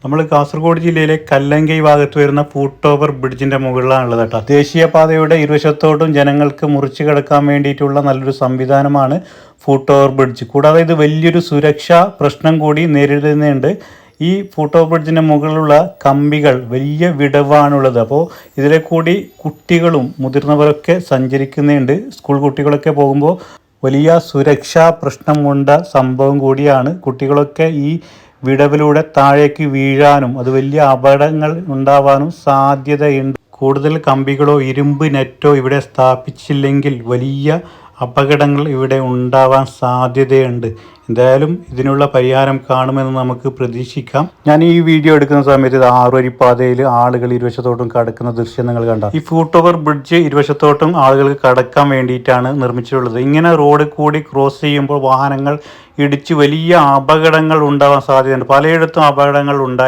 നമ്മൾ കാസർഗോഡ് ജില്ലയിലെ കല്ലങ്കൈ ഭാഗത്ത് വരുന്ന ഫൂട്ട് ഓവർ ബ്രിഡ്ജിന്റെ മുകളിലാണുള്ളത് കേട്ടോ. ദേശീയപാതയുടെ ഇരുവശത്തോട്ടും ജനങ്ങൾക്ക് മുറിച്ചു കടക്കാൻ വേണ്ടിയിട്ടുള്ള നല്ലൊരു സംവിധാനമാണ് ഫൂട്ട് ഓവർ ബ്രിഡ്ജ്. കൂടാതെ ഇത് വലിയൊരു സുരക്ഷാ പ്രശ്നം കൂടി നേരിടുന്നുണ്ട്. ഈ ഫൂട്ട് ഓവർ ബ്രിഡ്ജിൻ്റെ മുകളിലുള്ള കമ്പികൾ വലിയ വിടവാണുള്ളത്. അപ്പോൾ ഇതിലെ കൂടി കുട്ടികളും മുതിർന്നവരൊക്കെ സഞ്ചരിക്കുന്നുണ്ട്. സ്കൂൾ കുട്ടികളൊക്കെ പോകുമ്പോൾ വലിയ സുരക്ഷാ പ്രശ്നമുണ്ട സംഭവം കൂടിയാണ്. കുട്ടികളൊക്കെ ഈ വിടവിലൂടെ താഴേക്ക് വീഴാനും അത് വലിയ അപകടങ്ങൾ ഉണ്ടാവാനും സാധ്യതയുണ്ട്. കൂടുതൽ കമ്പികളോ ഇരുമ്പ് നെറ്റോ ഇവിടെ സ്ഥാപിച്ചില്ലെങ്കിൽ വലിയ അപകടങ്ങൾ ഇവിടെ ഉണ്ടാവാൻ സാധ്യതയുണ്ട്. എന്തായാലും ഇതിനുള്ള പരിഹാരം കാണുമെന്ന് നമുക്ക് പ്രതീക്ഷിക്കാം. ഞാൻ ഈ വീഡിയോ എടുക്കുന്ന സമയത്ത് ആറുവരിപ്പാതയിൽ ആളുകൾ ഇരുവശത്തോട്ടും കടക്കുന്ന ദൃശ്യം നിങ്ങൾ കണ്ട. ഈ ഫൂട്ട് ഓവർ ബ്രിഡ്ജ് ഇരുവശത്തോട്ടും ആളുകൾക്ക് കടക്കാൻ വേണ്ടിയിട്ടാണ് നിർമ്മിച്ചിട്ടുള്ളത്. ഇങ്ങനെ റോഡ് കൂടി ക്രോസ് ചെയ്യുമ്പോൾ വാഹനങ്ങൾ ഇടിച്ച് വലിയ അപകടങ്ങൾ ഉണ്ടാവാൻ സാധ്യതയുണ്ട്. പലയിടത്തും അപകടങ്ങൾ ഉണ്ടായി.